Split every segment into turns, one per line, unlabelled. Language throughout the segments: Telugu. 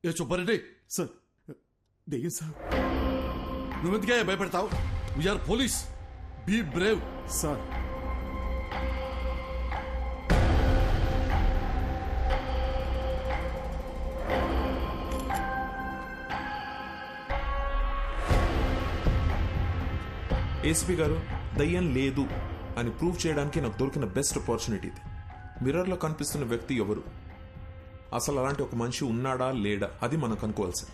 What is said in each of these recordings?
ఏ సుబ్బారెడ్డి
సార్ దెయ్యం సార్.
నువ్వెందుకే భయపడతావు? We're police, be brave.
Sir
ACP గారు, దయ్యం లేదు అని ప్రూవ్ చేయడానికి నాకు దొరికిన బెస్ట్ ఆపర్చునిటీ ఇది. మిర్రర్లో కనిపిస్తున్న వ్యక్తి ఎవరు, అసలు అలాంటి ఒక మనిషి ఉన్నాడా లేడా, అది మనం కనుక్కోవాలి సార్.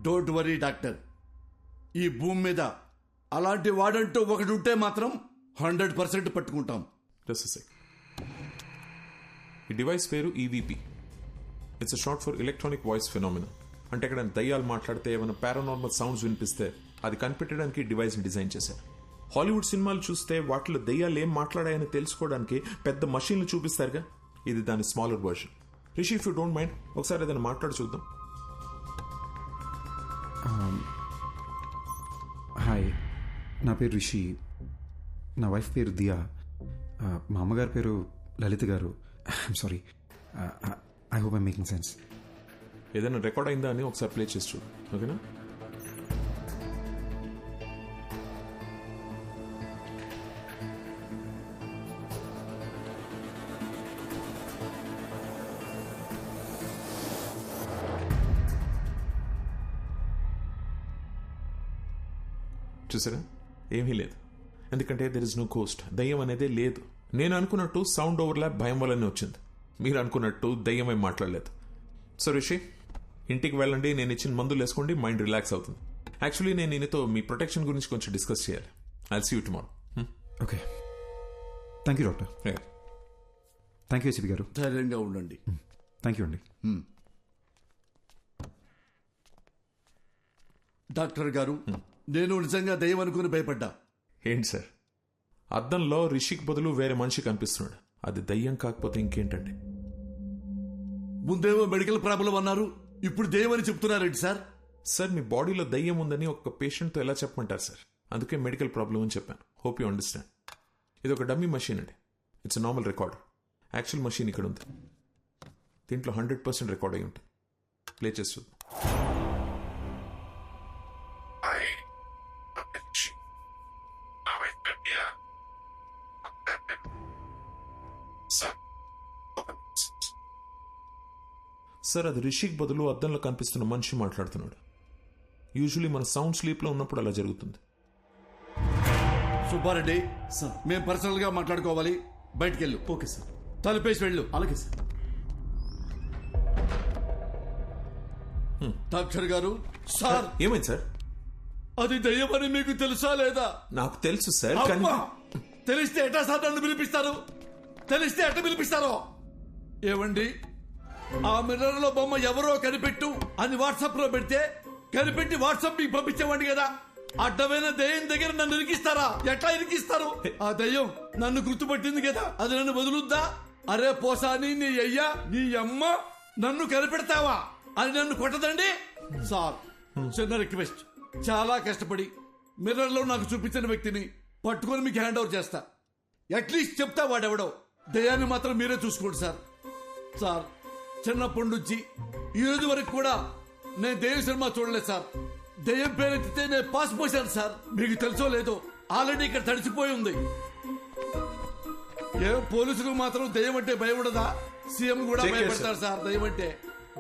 డోంట్ వరీ డాక్టర్, ఈ భూమి మీద అలాంటి వాడంటూ ఒకటి ఉంటే మాత్రం 100% పట్టుకుంటాం.
ఈ డివైస్ పేరు EVP. It's short for electronic voice phenomena. అంటే ఇక్కడ దయ్యాలు మాట్లాడితే ఏమైనా పారానార్మల్ సౌండ్స్ వినిపిస్తే అది కనిపెట్టడానికి డివైస్ని డిజైన్ చేశారు. హాలీవుడ్ సినిమాలు చూస్తే వాటిలో దయ్యాలు ఏం మాట్లాడాయని తెలుసుకోవడానికి పెద్ద మషీన్లు చూపిస్తారుగా, ఇది దాని smaller version. Rishi, if you don't mind ఒకసారి ఏదైనా మాట్లాడి చూద్దాం.
హాయ్, నా పేరు రిషి, నా వైఫ్ పేరు దియా, మా అమ్మగారి పేరు లలిత గారు. I'm sorry, I hope I making sense.
ఏదైనా రికార్డ్ అయిందా అని ఒకసారి ప్లే చేసి చూడు, ఓకేనా? చూసారా, ఏమీ లేదు. ఎందుకంటే దెర్ ఇస్ నో కోస్ట్. దయ్యం అనేదే లేదు. నేను అనుకున్నట్టు సౌండ్ ఓవర్లాప్ భయం వల్లనే వచ్చింది. మీరు అనుకున్నట్టు దయ్యమై మాట్లాడలేదు. సో రిషి, ఇంటికి వెళ్ళండి, నేను ఇచ్చిన మందులు వేసుకోండి, మైండ్ రిలాక్స్ అవుతుంది. యాక్చువల్లీ నేను ఈయనతో మీ ప్రొటెక్షన్ గురించి కొంచెం డిస్కస్ చేయాలి. I'll see you tomorrow.
Okay, thank you doctor. Thank you ACP గారు.
ధైర్యంగా ఉండండి.
థ్యాంక్ యూ అండి.
డాక్టర్ గారు, నేను నిజంగా దయ్యం అనుకుని భయపడ్డా.
ఏంటి సార్, అద్దంలో రిషికి బదులు వేరే మనిషి కనిపిస్తున్నాడు. అది దయ్యం కాకపోతే ఇంకేంటండి?
ముందేమో మెడికల్ ప్రాబ్లం అన్నారు, ఇప్పుడు దయ్యం అని చెప్తున్నారేంటి సార్?
సార్, మీ బాడీలో దయ్యం ఉందని ఒక పేషెంట్తో ఎలా చెప్పమంటారు సార్? అందుకే మెడికల్ ప్రాబ్లం అని చెప్పాను. Hope you understand. ఇది ఒక డమ్మీ మషీన్ అండి. It's normal recorder. Actual machine ఇక్కడ ఉంది. దీంట్లో 100% రికార్డ్ అయి ఉంటుంది. ప్లే చేసి చూద్దాం. సార్, అది రిషిక్ బదులు అద్దంలో కనిపిస్తున్న మనిషి మాట్లాడుతున్నాడు. యూజువలీ మన సౌండ్ స్లీప్ లో ఉన్నప్పుడు అలా జరుగుతుంది.
సుబ్బారెడ్డి సార్, మేము పర్సనల్ గా మాట్లాడుకోవాలి, బయటికి వెళ్ళు.
Okay sir.
తలుపేసి వెళ్ళు.
అలాగే సార్.
డాక్టర్ గారు. సార్,
ఏమైంది సార్?
అది దయ్యమని మీకు తెలుసా లేదా?
నాకు తెలుసు సార్.
తెలిస్తే ఎట్టా సార్ నన్ను పిలిపిస్తారు? తెలిస్తే ఎట్ట పిలిపిస్తారో? ఏమండి, ఆ మిర్రర్ లో బొమ్మ ఎవరో కనిపెట్టు అని వాట్సాప్ లో పెడితే కనిపెట్టి వాట్సాప్ మీకు పంపించేవాడి కదా. అడ్డమైన దయ్యం దగ్గర నన్ను ఇరికిస్తారా? ఎట్లా ఇరికిస్తారు? ఆ దయ్యం నన్ను గుర్తుపట్టింది కదా, అది నన్ను వదులుద్దా? అరే పోసాని, నీ అయ్యా నీ అమ్మ నన్ను కనిపెడతావా అని నన్ను కొట్టదండి. సార్, చిన్న రిక్వెస్ట్, చాలా కష్టపడి మిర్రర్ లో నాకు చూపించిన వ్యక్తిని పట్టుకొని మీకు హ్యాండ్ ఓవర్ చేస్తా. అట్లీస్ట్ చెప్తా వాడెవడో. దయ్యాన్ని మాత్రం మీరే చూసుకోండి సార్. సార్, చిన్నప్పటి నుంచి ఈ రోజు వరకు కూడా నేను దయ్యం సినిమా చూడలేదు సార్. దయ్యం పేరెత్తితే నేను పాస్ పోసాను సార్. మీకు తెలుసో లేదో, ఆల్రెడీ ఇక్కడ తడిచిపోయి ఉంది. ఏ పోలీసులకు మాత్రం దయ్యం అంటే భయం ఉండదా? సీఎం కూడా భయపడతారు సార్ దయ్యం అంటే.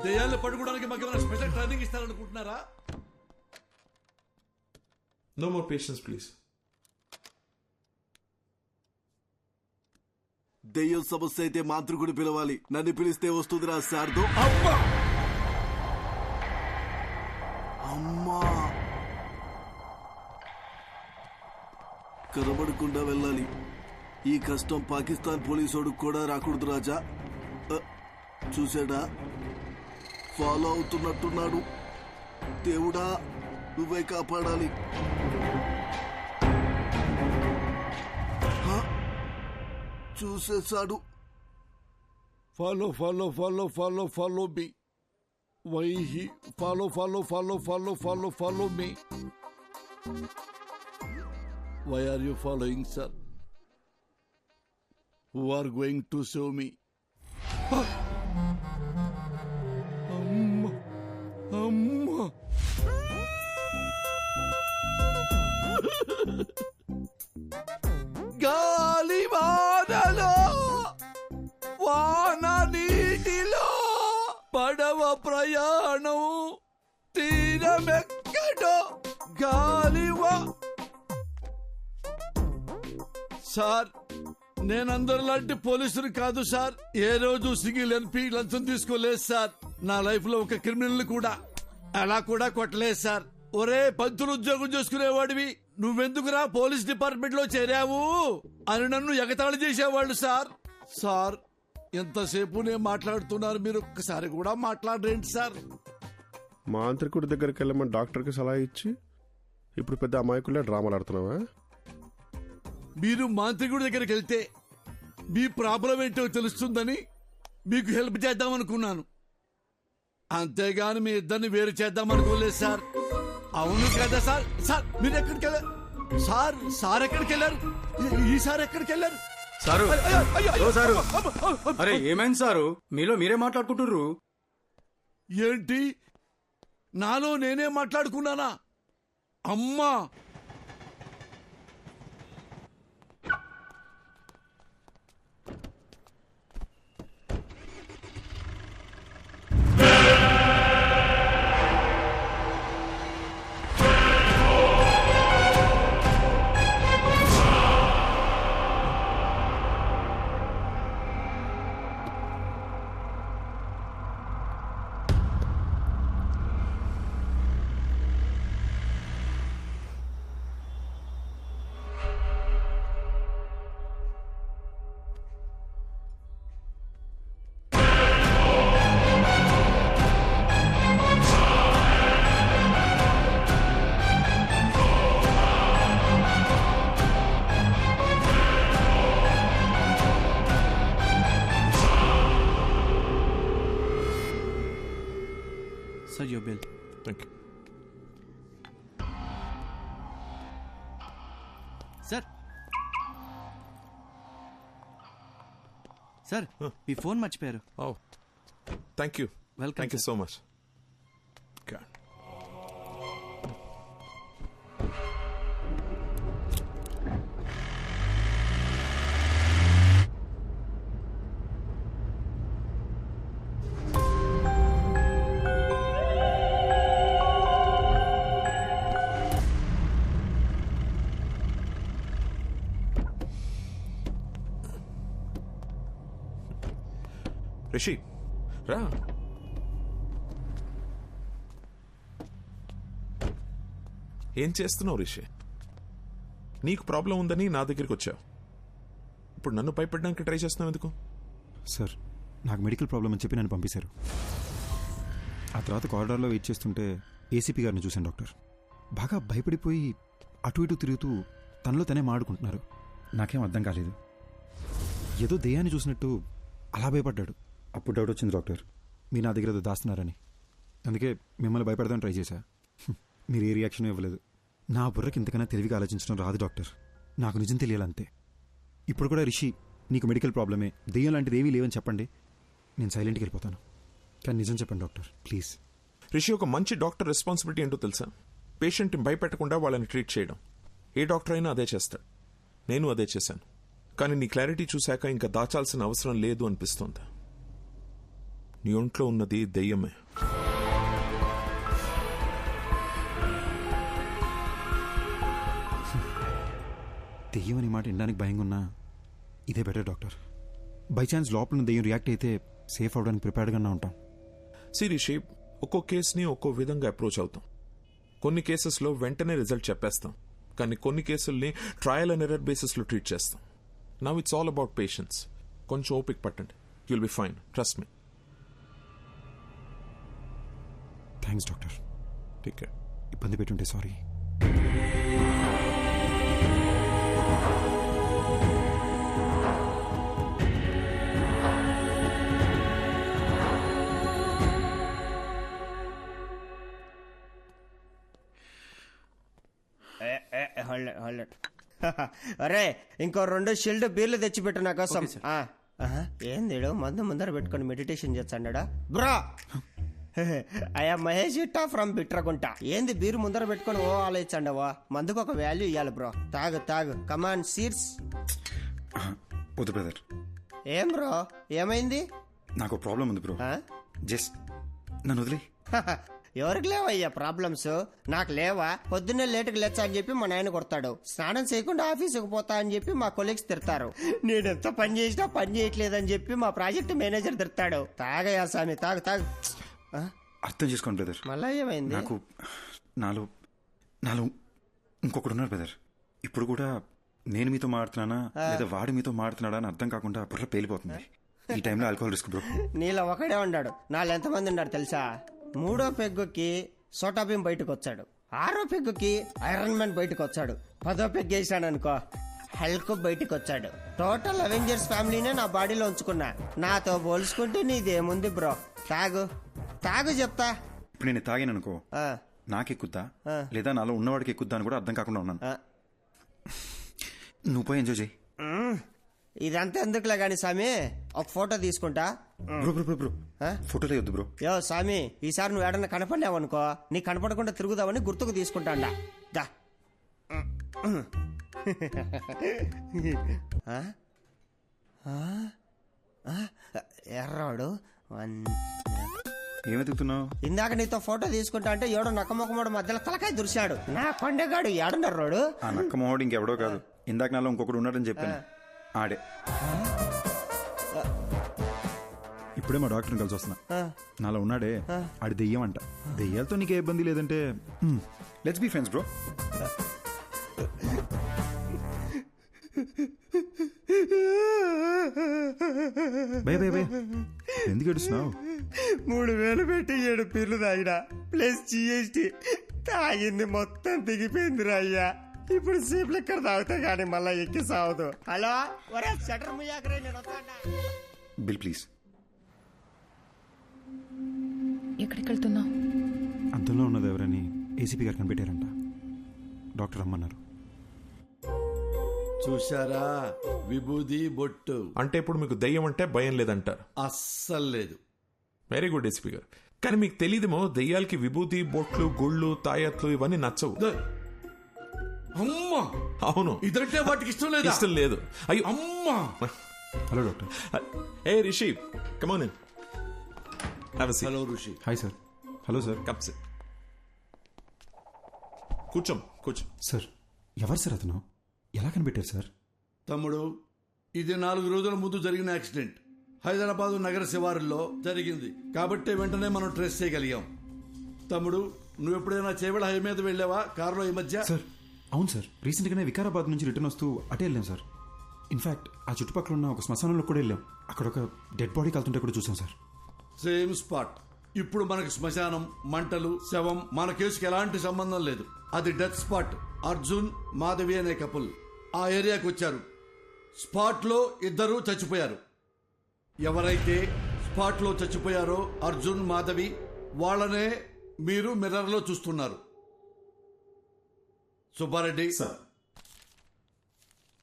దయ్యాన్ని పట్టుకోవడానికి మాకు ఏమైనా స్పెషల్ ట్రైనింగ్ ఇస్తారనుకుంటున్నారా?
No more patience please.
దెయ్యం సమస్య అయితే మాంత్రికుడు పిలవాలి. నన్ను పిలిస్తే వస్తుందిరా శారదో. అమ్మా, కనబడకుండా వెళ్ళాలి. ఈ కష్టం పాకిస్తాన్ పోలీసోడు కూడా రాకూడదు రాజా. చూసాడా, ఫాలో అవుతున్నట్టున్నాడు. దేవుడా, నువ్వే కాపాడాలి. చూసేశాడు.
Follow follow follow follow follow me. Why he follow follow follow follow follow follow me. Why are you following sir? Who are going to save me? అమ్మ అమ్మ గాలి వానలో వాన నీటిలో పడవ ప్రయాణం తీరమెక్కడో గాలివా. సార్ నేనందరిలాంటి పోలీసులు కాదు సార్. ఏ రోజు సింగిల్ ఎన్పి లంచం తీసుకోలేదు సార్. నా లైఫ్ లో ఒక క్రిమినల్ కూడా అలా కూడా కొట్టలేదు సార్. ఒరే పంతులు ఉద్యోగం చేసుకునేవాడివి నువ్వెందుకురా పోలీస్ డిపార్ట్మెంట్ లో చేరావు అని నన్ను ఎగతాళి చేసేవాళ్ళు సార్. సార్ ఎంతసేపు నేను మాట్లాడుతున్నారు, మీరు ఒక్కసారి కూడా మాట్లాడరేంటి సార్?
మాంత్రికుడి దగ్గరికి వెళ్ళమని డాక్టర్కి సలహా ఇచ్చి ఇప్పుడు పెద్ద అమాయకులే డ్రామాలు ఆడుతున్నావా?
మీరు మాంత్రికుడి దగ్గరికి వెళ్తే మీ ప్రాబ్లం ఏంటో తెలుస్తుందని మీకు హెల్ప్ చేద్దామనుకున్నాను, అంతేగాని మీ ఇద్దరిని వేరు చేద్దామనుకోలేదు సార్. అవును కదా సార్? సార్ మీరు ఎక్కడికి వెళ్ళారు సార్? సార్ ఎక్కడికి వెళ్ళారు? ఈసారి ఎక్కడికి వెళ్ళారు
సారు?
అయ్యో, అయ్యో, అయ్యో.
ఓ సారు, అరే ఏమైంది సారు? మీలో మీరే మాట్లాడుకుంటుర్రు.
ఏంటి నాలో నేనే మాట్లాడుకున్నానా? అమ్మా
Sir, your bill.
Thank you.
Sir me phone మర్చిపోయారు.
Oh, thank you.
Welcome,
Thank you
sir.
so much. God. Rishi రా. ఏం చేస్తున్నావు రిషి? నీకు ప్రాబ్లం ఉందని నా దగ్గరికి వచ్చావు, ఇప్పుడు నన్ను భయపడడానికి ట్రై చేస్తున్నావు ఎందుకు?
సార్ నాకు మెడికల్ ప్రాబ్లం అని చెప్పి నన్ను పంపించారు. ఆ తర్వాత కారిడార్లో వెయిట్ చేస్తుంటే ఏసీపీ గారిని చూశాను డాక్టర్. బాగా భయపడిపోయి అటు ఇటు తిరుగుతూ తనలో తనే మాడుకుంటున్నారు. నాకేం అర్థం కాలేదు, ఏదో దెయ్యాన్ని చూసినట్టు అలా భయపడ్డాడు. అప్పుడు డౌట్ వచ్చింది డాక్టర్, మీరు నా దగ్గర ఏదో దాస్తున్నారని. అందుకే మిమ్మల్ని భయపడదామని ట్రై చేశా. మీరు ఏ రియాక్షన్ ఇవ్వలేదు. నా బుర్రకి ఇంతకన్నా తెలివిగా ఆలోచించడం రాదు డాక్టర్, నాకు నిజం తెలియాలంతే. ఇప్పుడు కూడా రిషి నీకు మెడికల్ ప్రాబ్లమే, దెయ్యం లాంటిది ఏవీ లేవని చెప్పండి, నేను సైలెంట్కి వెళ్ళిపోతాను. కానీ నిజం చెప్పండి డాక్టర్ ప్లీజ్.
రిషి, ఒక మంచి డాక్టర్ రెస్పాన్సిబిలిటీ ఏంటో తెలుసా? పేషెంట్ని భయపెట్టకుండా వాళ్ళని ట్రీట్ చేయడం. ఏ డాక్టర్ అయినా అదే చేస్తాడు, నేను అదే చేశాను. కానీ నీ క్లారిటీ చూశాక ఇంకా దాచాల్సిన అవసరం లేదు అనిపిస్తోంది. నీ ఒంట్లో ఉన్నది దెయ్యమే.
దెయ్యం అనే మాట వినడానికి భయంగా ఉన్నా ఇదే బెటర్ డాక్టర్. బై ఛాన్స్ లోపల ఉన్న దెయ్యం రియాక్ట్ అయితే సేఫ్ అవడానికి ప్రిపేర్డ్గానే ఉంటాం.
రిషి, ఒక్కో కేసుని ఒక్కో విధంగా అప్రోచ్ అవుతాం. కొన్ని కేసెస్లో వెంటనే రిజల్ట్ చెప్పేస్తాం, కానీ కొన్ని కేసుల్ని ట్రయల్ అండ్ ఎర్రర్ బేసిస్లో ట్రీట్ చేస్తాం. Now it's all about patience. కొంచెం ఓపిక పట్టండి, you'll be fine, trust me.
Thanks doctor.
Take care.
ఇబ్బంది పెట్టుంటే సారీ.
అరే ఇంకో 2 షిల్డ్ బీర్లు తెచ్చిపెట్టు నా కోసం.
Okay, sir.
ఏందిడు మందు ముందర పెట్టుకొని మెడిటేషన్ చేస్తాడా బ్రో? అయ్యా మహేష్ ఇట్టా ఫ్రమ్ బిట్రకుంట. ఏంది బీరు ముందర పెట్టుకొని ఓ ఆలోచించండవా? మందుకు ఒక వాల్యూ ఇవ్వాలి బ్రో. తాగు తాగు, కమాన్ సీట్స్.
వద్దు బ్రదర్.
ఏం బ్రో, ఏమైంది?
నాకు ప్రాబ్లం ఉంది బ్రో. జస్ట్ నన్ను వదిలే.
ఎవరికి లేవయ్యా ప్రాబ్లమ్స్? నాకు లేవా? పొద్దున్నే లేటుకు లేచా అని చెప్పి మా నాయన కొడతాడు. స్నానం చేయకుండా ఆఫీసుకు పోతా అని చెప్పి మా కొలీగ్స్ తిడతారు. నేనెంత పని చేసినా పని చేయట్లేదని చెప్పి మా ప్రాజెక్ట్ మేనేజర్ తిడతాడు. తాగయ్యా స్వామి, తాగు తాగు.
అర్థం చేసుకోండి బ్రదర్.
మళ్ళా ఏమైంది?
నాకు నాలో నాలో ఇంకొకడు ఉన్నారు బ్రదర్. ఇప్పుడు కూడా నేను మీతో మాడుతున్నానా లేదా వాడు మీతో మాడుతున్నాడా అని అర్థం కాకుండా బుర్ర పేలిపోతుంది. ఈ టైంలో ఆల్కహాల్ రిస్క్ బ్రో.
నీలో ఒకడే ఉన్నాడు. నాలో ఎంతమంది ఉన్నాడు తెలుసా? 3వ పెగ్గుకి సోటాబీన్ బయటకు వచ్చాడు. 6వ పెగ్గుకి ఐరన్ మ్యాన్ బయటకు వచ్చాడు. 10వ పెగ్ వేసాడు అనుకో, హల్క్ బయటకు వచ్చాడు. టోటల్ అవెంజర్స్ ఫ్యామిలీనే నా బాడీలో ఉంచుకున్నా. నాతో పోల్చుకుంటే నీదేముంది బ్రో? తాగు తాగు చెప్తా.
ఇప్పుడు నేను తాగాను అనుకో, నాకెక్కుద్దా లేదా నాలో ఉన్నవాడికి ఎక్కుద్దా అని కూడా అర్థం కాకుండా ఉన్నాను. నువ్వు పోయి ఎంజాయ్ చేయి.
ఇదంతా ఎందుకులే గాని స్వామి, ఒక ఫోటో తీసుకుంటా.
బ్రో బ్రో బ్రో బ్రో ఫోటోలే వద్దు బ్రో.
యో స్వామి, ఈసారి నువ్వు ఏడన్నా కనపడినావు అనుకో, నీ కనపడకుండా తిరుగుదామని గుర్తుకు తీసుకుంటాండా. దా. ఎర్రాడు
ఏమెతుకుతున్నావు?
ఇందాక నీతో ఫోటో తీసుకుంటా అంటే ఏడో నక్కమొక్కమోడు మధ్యలో తలకాయ దురిశాడు. నా కొండగాడు ఏడున్నర్రాడు.
ఆ నక్కమోహోడు ఇంకెవడో కాదు, ఇందాక నాలో ఇంకొకడు ఉన్నాడని చెప్పాను. ఆడే. ఇప్పుడే మా డాక్టర్ని కలిసి వస్తున్నా. నాలో ఉన్నాడే ఆడి దెయ్యం అంట. దెయ్యాలతో నీకే ఇబ్బంది లేదంటే లెట్స్ బీ ఫ్రెండ్స్ బ్రో. భయ భయ భయ ఎందుకు ఏడుస్తున్నావు?
3000 పెట్టి 7 పీర్లు తాగినా ప్లస్ GST తాగింది మొత్తం దిగిపోయిందిరా అయ్యా. ఇప్పుడు సీప్ లెక్కర్ తాగుతా గానీ మళ్ళా ఎక్కి సావదు. హలో, ఒరే షటర్ ముయ్యాకరే, నేను వస్తాడా?
Bill please.
ఎక్కడికి వెళ్తున్నావు?
అంతంలో ఉన్నది ఎవరని ఏసీపీ గారు కనిపెట్టారంట. డాక్టర్ రమ్మన్నారు.
చూశారా, విభూది బొట్టు.
అంటే ఇప్పుడు మీకు దయ్యం అంటే భయం లేదంటారు?
అస్సలు లేదు.
వెరీ గుడ్ ఎస్పీ గారు. కానీ మీకు తెలియదేమో, దెయ్యాలకి విభూతి బొట్లు గుళ్ళు తాయత్లు ఇవన్నీ నచ్చవు.
అమ్మా,
అవును,
ఇదంటే వాటికి ఇష్టం లేదు.
ఇష్టం లేదు. అయ్యో
అమ్మా.
Hello doctor.
ఏ Rishi, come on in. Have a seat.
Hello Rishi.
Hi sir. Hello sir.
Come sit. కూర్చో.
సార్ ఎవరు సార్ అతను? ఎలా కనిపెట్టారు సార్?
తమ్ముడు, ఇది 4 రోజుల ముందు జరిగిన యాక్సిడెంట్. హైదరాబాద్ నగర శివారుల్లో జరిగింది కాబట్టి వెంటనే మనం ట్రేస్ చేయగలిగాం. తమ్ముడు, నువ్వు ఎప్పుడైనా చేవెళ హై మీద వెళ్ళావా కారులో ఈ మధ్య?
సార్ అవును సార్, రీసెంట్గానే వికారాబాద్ నుంచి రిటర్న్ వస్తూ అటే వెళ్ళాం సార్. ఇన్ఫాక్ట్ ఆ చుట్టుపక్కల ఉన్న ఒక శ్మశానంలో కూడా వెళ్ళాం. అక్కడ ఒక డెడ్ బాడీ కాలుతుంటే కూడా చూసాం సార్.
Same spot. ఇప్పుడు మనకి శ్మశానం, మంటలు, శవం మన కేసుకి ఎలాంటి సంబంధం లేదు. అది డెత్ స్పాట్. అర్జున్, మాధవి అనే కపుల్ ఆ ఏరియాకి వచ్చారు. స్పాట్ లో 2 చచ్చిపోయారు. ఎవరైతే స్పాట్ లో చచ్చిపోయారో అర్జున్, మాధవి, వాళ్ళనే మీరు మిర్రర్ లో చూస్తున్నారు. సుబ్బారెడ్డి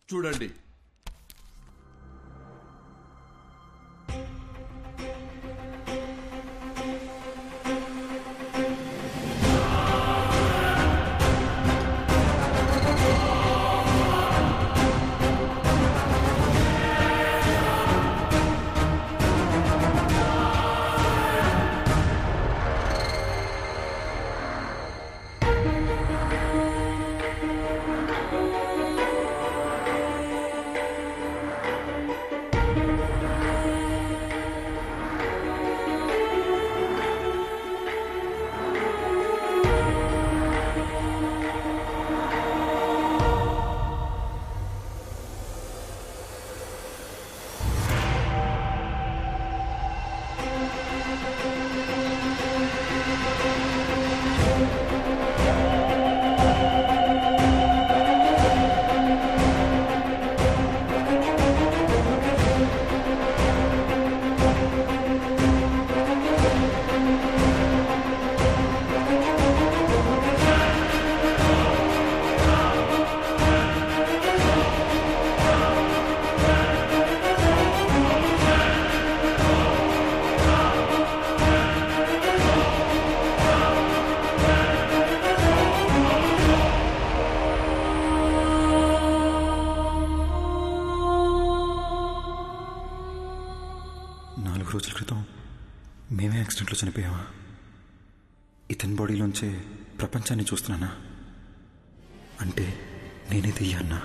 చూడండి.
యాక్సిడెంట్లో చనిపోయావా? ఇతని బాడీలోంచే ప్రపంచాన్ని చూస్తున్నానా? అంటే నేనే దెయ్యాన్నా?